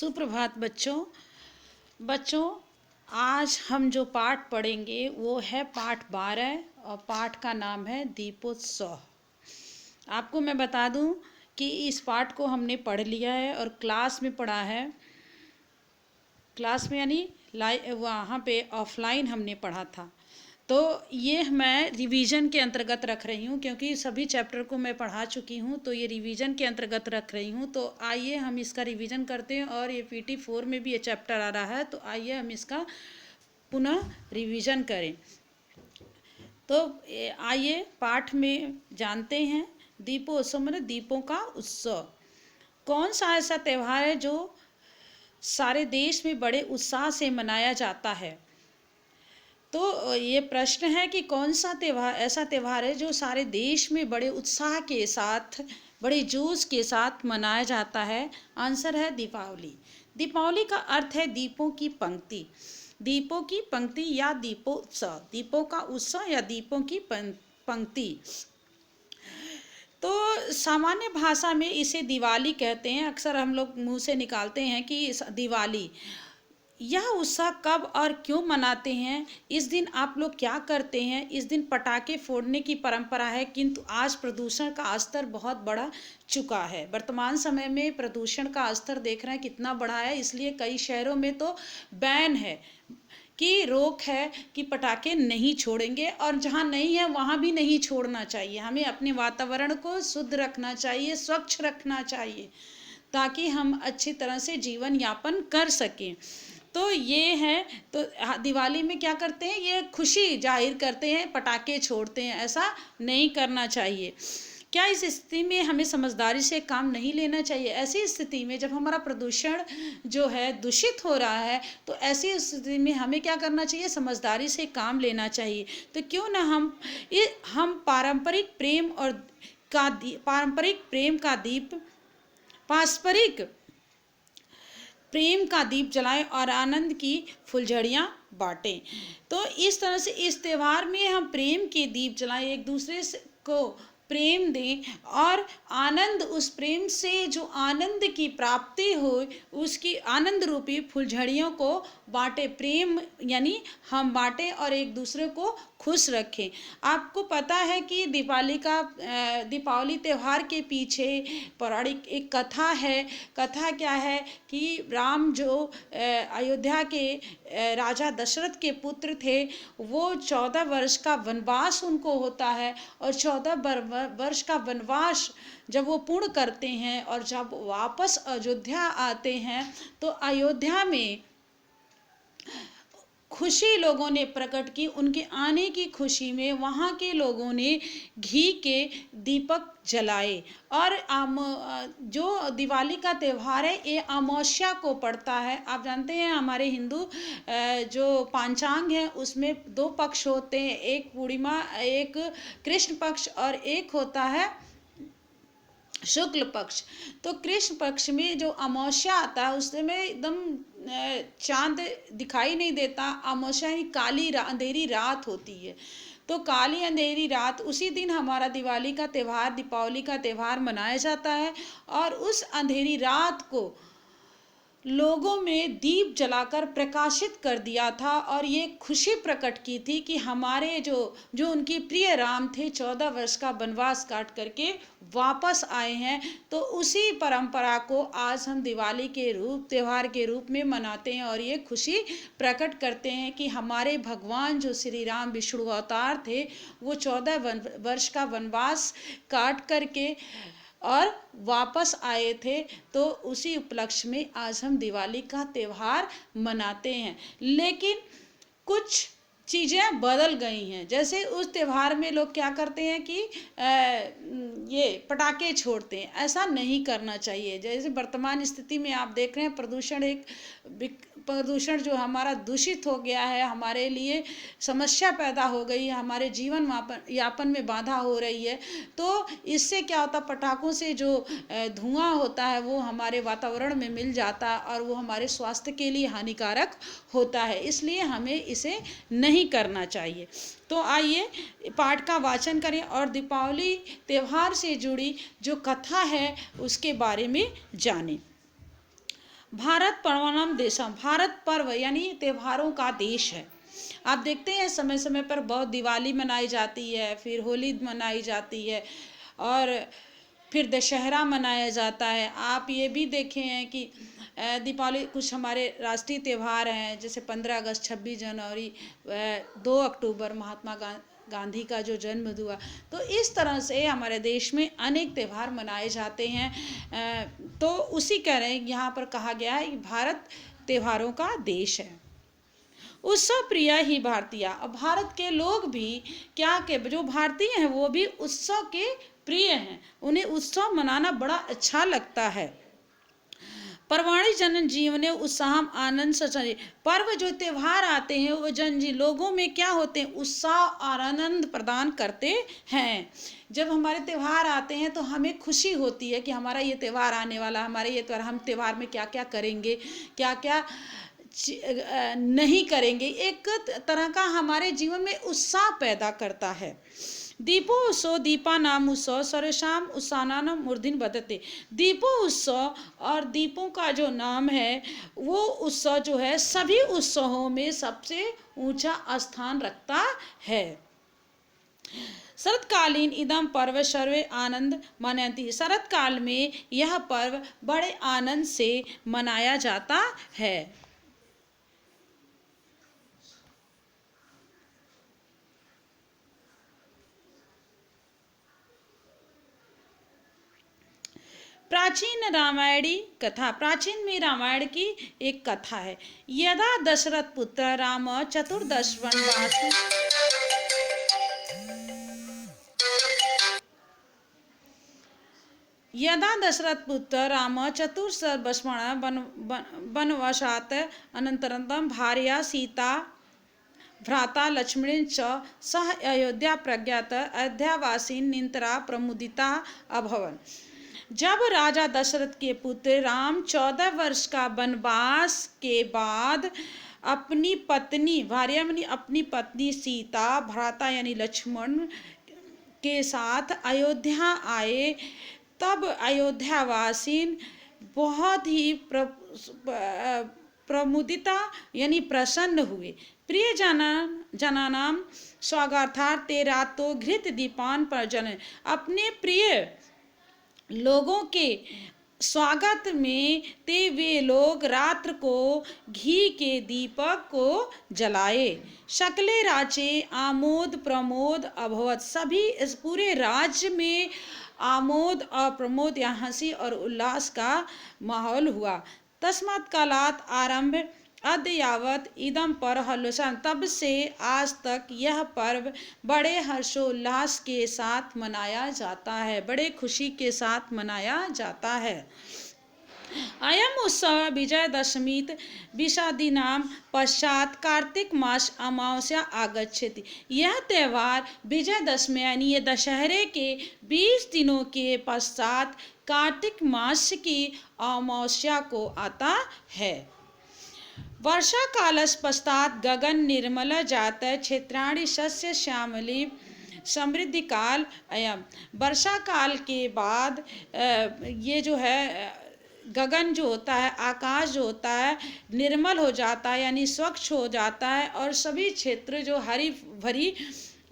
सुप्रभात बच्चों। आज हम जो पाठ पढ़ेंगे वो है पाठ 12 और पाठ का नाम है दीपोत्सव। आपको मैं बता दूं कि इस पाठ को हमने पढ़ लिया है और क्लास में पढ़ा है। क्लास में यानी वहाँ पे ऑफलाइन हमने पढ़ा था। तो ये मैं रिवीजन के अंतर्गत रख रही हूँ क्योंकि सभी चैप्टर को मैं पढ़ा चुकी हूँ, तो ये रिवीजन के अंतर्गत रख रही हूँ। तो आइए हम इसका रिवीजन करते हैं और ये PT4 में भी ये चैप्टर आ रहा है, तो आइए हम इसका पुनः रिवीजन करें। तो आइए पाठ में जानते हैं। दीपोत्सव मतलब दीपों का उत्सव। कौन सा ऐसा त्यौहार है जो सारे देश में बड़े उत्साह से मनाया जाता है? तो ये प्रश्न है कि कौन सा त्यौहार ऐसा त्यौहार है जो सारे देश में बड़े उत्साह के साथ, बड़े जोश के साथ मनाया जाता है। आंसर है दीपावली। दीपावली का अर्थ है दीपों की पंक्ति। दीपों की पंक्ति या दीपोत्सव, दीपों का उत्सव या दीपों की पंक्ति। तो सामान्य भाषा में इसे दिवाली कहते हैं। अक्सर हम लोग मुंह से निकालते हैं कि दिवाली। यह उत्सव कब और क्यों मनाते हैं, इस दिन आप लोग क्या करते हैं? इस दिन पटाखे फोड़ने की परंपरा है, किंतु आज प्रदूषण का स्तर बहुत बढ़ चुका है। वर्तमान समय में प्रदूषण का स्तर देख रहे हैं कितना बढ़ा है, इसलिए कई शहरों में तो बैन है कि रोक है कि पटाखे नहीं छोड़ेंगे, और जहाँ नहीं है वहाँ भी नहीं छोड़ना चाहिए। हमें अपने वातावरण को शुद्ध रखना चाहिए, स्वच्छ रखना चाहिए, ताकि हम अच्छी तरह से जीवन यापन कर सकें। तो ये है। तो दिवाली में क्या करते हैं? ये खुशी जाहिर करते हैं, पटाखे छोड़ते हैं। ऐसा नहीं करना चाहिए। क्या इस स्थिति में हमें समझदारी से काम नहीं लेना चाहिए? ऐसी स्थिति में जब हमारा प्रदूषण जो है दूषित हो रहा है, तो ऐसी स्थिति में हमें क्या करना चाहिए? समझदारी से काम लेना चाहिए। तो क्यों ना हम पारंपरिक प्रेम का दीप जलाएं और आनंद की फुलझड़ियाँ बांटें। तो इस तरह से इस त्यौहार में हम प्रेम के दीप जलाएं, एक दूसरे को प्रेम दें और आनंद, उस प्रेम से जो आनंद की प्राप्ति हो, उसकी आनंद रूपी फुलझड़ियों को बांटे। प्रेम यानी हम बांटें और एक दूसरे को खुश रखें। आपको पता है कि दीपावली त्यौहार के पीछे पौराणिक एक कथा है। कथा क्या है कि राम जो अयोध्या के राजा दशरथ के पुत्र थे, वो 14 वर्ष का वनवास उनको होता है, और 14 वर्ष का वनवास जब वो पूर्ण करते हैं और जब वापस अयोध्या आते हैं, तो अयोध्या में खुशी लोगों ने प्रकट की। उनके आने की खुशी में वहाँ के लोगों ने घी के दीपक जलाए। और जो दिवाली का त्यौहार है, ये अमावस्या को पड़ता है। आप जानते हैं हमारे हिंदू जो पांचांग है उसमें 2 पक्ष होते हैं, एक पूर्णिमा, एक कृष्ण पक्ष, और एक होता है शुक्ल पक्ष। तो कृष्ण पक्ष में जो अमावस्या आता है उस समय एकदम चांद दिखाई नहीं देता। अमावस्या यानी काली अंधेरी रात होती है। तो काली अंधेरी रात, उसी दिन हमारा दिवाली का त्यौहार, दीपावली का त्यौहार मनाया जाता है। और उस अंधेरी रात को लोगों में दीप जलाकर प्रकाशित कर दिया था, और ये खुशी प्रकट की थी कि हमारे जो उनके प्रिय राम थे, 14 वर्ष का वनवास काट करके वापस आए हैं। तो उसी परंपरा को आज हम दिवाली के त्यौहार के रूप में मनाते हैं, और ये खुशी प्रकट करते हैं कि हमारे भगवान जो श्री राम विष्णु अवतार थे, वो 14 वर्ष का वनवास काट करके और वापस आए थे। तो उसी उपलक्ष्य में आज हम दिवाली का त्यौहार मनाते हैं। लेकिन कुछ चीज़ें बदल गई हैं। जैसे उस त्यौहार में लोग क्या करते हैं कि ये पटाखे छोड़ते हैं। ऐसा नहीं करना चाहिए। जैसे वर्तमान स्थिति में आप देख रहे हैं प्रदूषण जो हमारा दूषित हो गया है, हमारे लिए समस्या पैदा हो गई है, हमारे जीवन यापन में बाधा हो रही है। तो इससे क्या होता, पटाखों से जो धुआं होता है वो हमारे वातावरण में मिल जाता है, और वो हमारे स्वास्थ्य के लिए हानिकारक होता है। इसलिए हमें इसे नहीं करना चाहिए। तो आइए पाठ का वाचन करें और दीपावली त्यौहार से जुड़ी जो कथा है उसके बारे में जानें। भारत पर्वणम देशम, भारत पर्व यानी त्योहारों का देश है। आप देखते हैं समय समय पर बहुत दिवाली मनाई जाती है, फिर होली मनाई जाती है, और फिर दशहरा मनाया जाता है। आप ये भी देखे हैं कि दीपावली, कुछ हमारे राष्ट्रीय त्यौहार हैं जैसे 15 अगस्त, 26 जनवरी, 2 अक्टूबर महात्मा गांधी का जो जन्म हुआ। तो इस तरह से हमारे देश में अनेक त्यौहार मनाए जाते हैं। तो उसी कह रहे हैं, यहाँ पर कहा गया है कि भारत त्योहारों का देश है। उत्सव प्रिय ही भारतीय। अब भारत के लोग भी क्या के जो भारतीय हैं वो भी उत्सव के प्रिय हैं, उन्हें उत्सव मनाना बड़ा अच्छा लगता है। पर्वाणी जन जीवन उत्साह आनंद से, पर्व जो त्यौहार आते हैं वो लोगों में क्या होते हैं, उत्साह और आनंद प्रदान करते हैं। जब हमारे त्यौहार आते हैं तो हमें खुशी होती है कि हमारा ये त्यौहार आने वाला, हमारे ये त्यौहार, हम त्यौहार में क्या क्या करेंगे, क्या क्या नहीं करेंगे। एक तरह का हमारे जीवन में उत्साह पैदा करता है। दीपो उत्सव दीपा नाम उत्सव सर्वशाम उत्सानान मूर्धिन बदते। दीपो उत्सव और दीपों का जो नाम है वो उत्सव जो है सभी उत्सवों में सबसे ऊंचा स्थान रखता है। शरतकालीन इदम पर्व सर्वे आनंद मनयति। शरत काल में यह पर्व बड़े आनंद से मनाया जाता है। प्राचीन रामायणी कथा, प्राचीन में रामायण की एक कथा है। यदा दशरथ पुत्र राम चतुर्दश वनवास, यदा दशरथ पुत्र राम चतुर्दश वनवासात् अनन्तरं भार्या सीता भ्राता लक्ष्मणेन च सह अयोध्या प्रज्ञात अयोध्यावासीन निन्तरा प्रमुदिता अभवन्। जब राजा दशरथ के पुत्र राम 14 वर्ष का वनवास के बाद अपनी पत्नी, भार्या यानी अपनी पत्नी सीता, भ्राता यानी लक्ष्मण के साथ अयोध्या आए, तब अयोध्यावासी बहुत ही प्रमुदिता यानी प्रसन्न हुए। प्रिय जनानाम स्वागतार्थे रातो घृत दीपान पर जन, अपने प्रिय लोगों के स्वागत में ते वे लोग रात्र को घी के दीपक को जलाए। शकले राज्य आमोद प्रमोद अभवत, सभी इस पूरे राज्य में आमोद और प्रमोद या हंसी और उल्लास का माहौल हुआ। तस्मात् कालात् आरंभ अद्यावत इदम पर हर्षोल्लास, तब से आज तक यह पर्व बड़े हर्षोल्लास के साथ मनाया जाता है, बड़े खुशी के साथ मनाया जाता है। अयम उत्सव विजयदशमीत विषादीनाम पश्चात कार्तिक मास अमावस्या आगच्छति। यह त्यौहार विजयदशमी यानी ये दशहरे के 20 दिनों के पश्चात कार्तिक मास की अमावस्या को आता है। वर्षा कालस् पश्चात गगन निर्मल जात क्षेत्राणि सस्य श्यामली समृद्धि काल अयम। वर्षा काल के बाद ये जो है गगन जो होता है, आकाश जो होता है निर्मल हो जाता है यानी स्वच्छ हो जाता है, और सभी क्षेत्र जो हरी भरी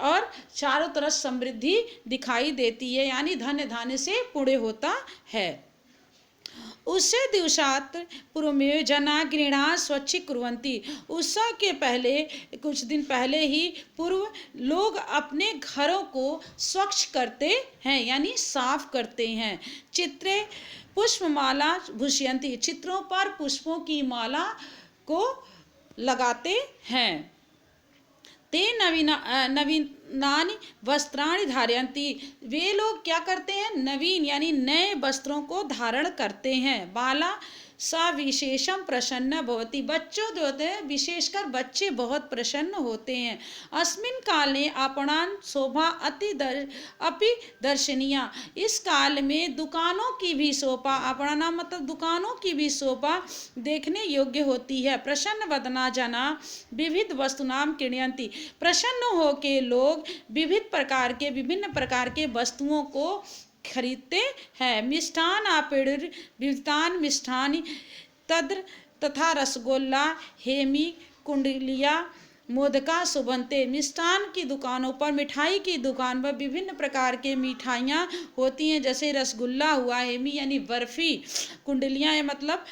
और चारों तरफ समृद्धि दिखाई देती है यानी धन्य धान्य से पूर्ण होता है। उससे दिवसात पूर्वमेव जना गृहणा स्वच्छ कुर्वन्ति। उत्सव के पहले कुछ दिन पहले ही पूर्व लोग अपने घरों को स्वच्छ करते हैं यानी साफ करते हैं। चित्रे पुष्पमाला भूषयन्ति, चित्रों पर पुष्पों की माला को लगाते हैं। ते नवीनानि वस्त्राणि धारयन्ति, वे लोग क्या करते हैं, नवीन यानी नए वस्त्रों को धारण करते हैं। बाला सा विशेषम प्रसन्न भवति, बच्चों जो होते हैं विशेषकर बच्चे बहुत प्रसन्न होते हैं। अस्मिन काले आपणान शोभा अपि दर्शनीया, इस काल में दुकानों की भी शोभा, आपणा मतलब दुकानों की भी शोभा देखने योग्य होती है। प्रसन्न वदना जना विविध वस्तुनाम क्रीणयन्ति, प्रसन्न हो के लोग विभिन्न प्रकार के वस्तुओं को खरीदते हैं। मिष्ठान आपेड़ विविधान मिष्ठान तद्र तथा रसगुल्ला, हेमी, कुंडलिया, मोदका सुबनते। मिष्ठान की दुकानों पर, मिठाई की दुकान पर विभिन्न प्रकार के मिठाइयाँ होती हैं, जैसे रसगुल्ला हुआ, हेमी यानी बर्फी, कुंडलियाँ मतलब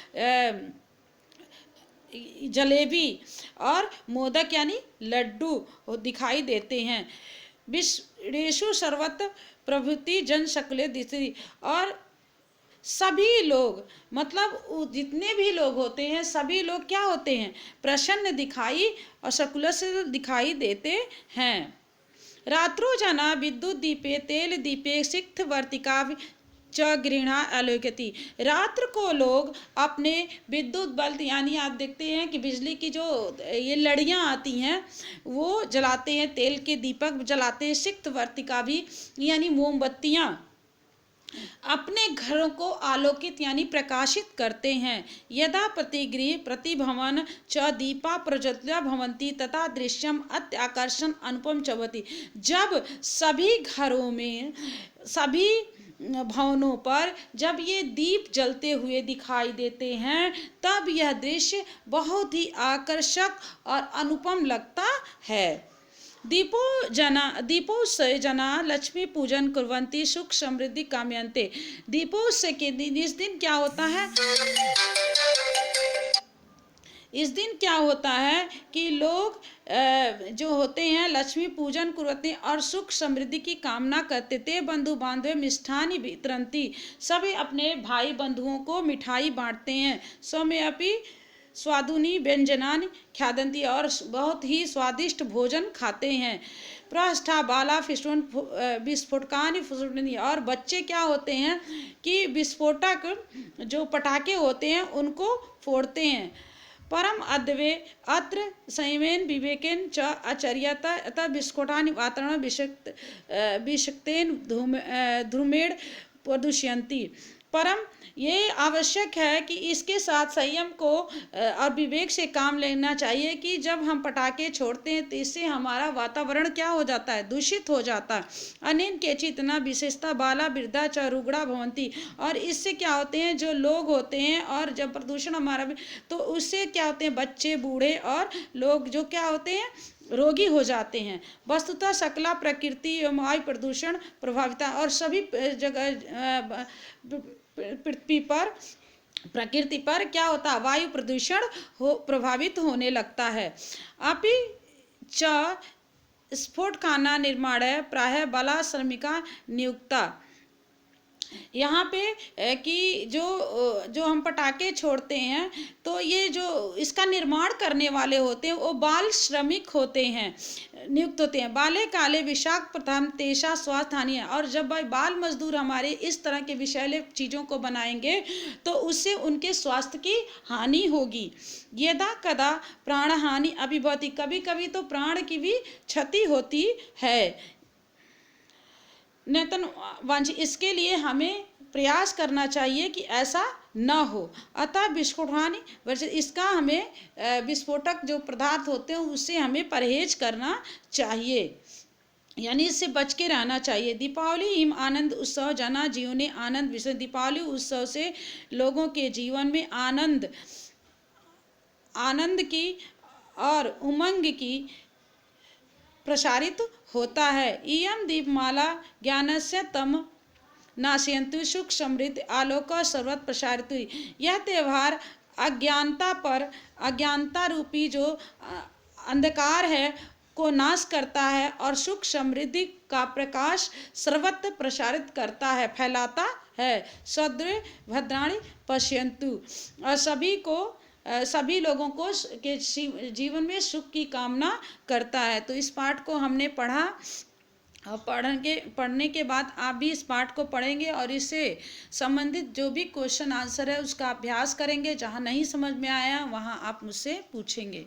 जलेबी, और मोदक यानी लड्डू दिखाई देते हैं। विश्वेषु सर्वत्र प्रभृति जन शक्ले दिशि, और सभी लोग मतलब जितने भी लोग होते हैं सभी लोग क्या होते हैं, प्रसन्न दिखाई और शकुल से दिखाई देते हैं। रात्रो जना विद्युत दीपे तेल दीपे सिक्त वर्तिका च गृहणा आलोक्यति। रात्र को लोग अपने विद्युत बल्ब यानी आप देखते हैं कि बिजली की जो ये लड़ियाँ आती हैं वो जलाते हैं, तेल के दीपक जलाते हैं, सिक्त वर्तिका भी यानी मोमबत्तियाँ अपने घरों को आलोकित यानी प्रकाशित करते हैं। यदा प्रतिगृह प्रतिभवन च दीपा प्रज्वल्या भवन्ति तथा दृश्यम अत्याकर्षण अनुपम चवति। जब सभी घरों में, सभी भवनों पर जब ये दीप जलते हुए दिखाई देते हैं तब यह दृश्य बहुत ही आकर्षक और अनुपम लगता है। दीपोत्सवे जना लक्ष्मी पूजन कुर्वन्ति सुख समृद्धि कामयन्ते। दीपोत्सव के दिन, इस दिन क्या होता है, इस दिन क्या होता है कि लोग जो होते हैं लक्ष्मी पूजन करते और सुख समृद्धि की कामना करते थे। बंधु बांधव मिष्ठानि वितरन्ति, सभी अपने भाई बंधुओं को मिठाई बांटते हैं। सौम्यपि स्वादुनि व्यंजनानि ख्यादन्ति, और बहुत ही स्वादिष्ट भोजन खाते हैं। प्रष्ठा बाला विस्फोटकानि फुसुटनि, और बच्चे क्या होते हैं कि विस्फोटक जो पटाखे होते हैं उनको फोड़ते हैं। परम अद्वे अत्र संयमेन विवेकेन च आचर्यत अतः विस्फोटानि वातावरण विषक्तेन धूमेण प्रदूषयन्ति। परम ये आवश्यक है कि इसके साथ संयम को और विवेक से काम लेना चाहिए कि जब हम पटाखे छोड़ते हैं तो इससे हमारा वातावरण क्या हो जाता है, दूषित हो जाता है। अनेन केचित न विशेषता बाला वृद्धा च रुग्णा भवन्ति, और इससे क्या होते हैं जो लोग होते हैं और जब प्रदूषण हमारा तो उससे क्या होते हैं, बच्चे बूढ़े और लोग जो क्या होते हैं रोगी हो जाते हैं। वस्तुतः सकला प्रकृति एवं वायु प्रदूषण प्रभावित, और सभी जगह पृथ्वी पर प्रकृति पर क्या होता है, वायु प्रदूषण प्रभावित होने लगता है। अपि च स्फोटखाना निर्माण प्रायः बाला श्रमिका नियुक्ता। यहाँ पे कि जो हम पटाखे छोड़ते हैं तो ये जो इसका निर्माण करने वाले होते हैं वो बाल श्रमिक होते हैं, नियुक्त होते हैं। बाले काले विषाक्त प्रथम तेषा स्वास्थ्य हानि, और जब बाल मजदूर हमारे इस तरह के विषैले चीज़ों को बनाएंगे तो उससे उनके स्वास्थ्य की हानि होगी। यदा कदा प्राण हानि अभिभवति, कभी कभी तो प्राण की भी क्षति होती है। नेतन वांछ, इसके लिए हमें प्रयास करना चाहिए कि ऐसा न हो। अतः विस्फोटानि वर्जित, इसका हमें विस्फोटक जो पदार्थ होते हैं उससे हमें परहेज करना चाहिए, यानी इससे बच के रहना चाहिए। दीपावली हिम आनंद उत्सव जना जीवने आनंद विषय। दीपावली उत्सव से लोगों के जीवन में आनंद की और उमंग की प्रसारित होता है। इयम दीपमाला ज्ञानस्य तम नाशयन्तु सुख समृद्धि आलोक सर्वत्र प्रसारित। यह त्यौहार अज्ञानता रूपी जो अंधकार है को नाश करता है और सुख समृद्धि का प्रकाश सर्वत्र प्रसारित करता है, फैलाता है। सद्रे भद्राणि पश्यन्तु, और सभी लोगों को के जीवन में सुख की कामना करता है। तो इस पाठ को हमने पढ़ा, और पढ़ने के बाद आप भी इस पाठ को पढ़ेंगे और इससे संबंधित जो भी क्वेश्चन आंसर है उसका अभ्यास करेंगे। जहाँ नहीं समझ में आया वहाँ आप मुझसे पूछेंगे।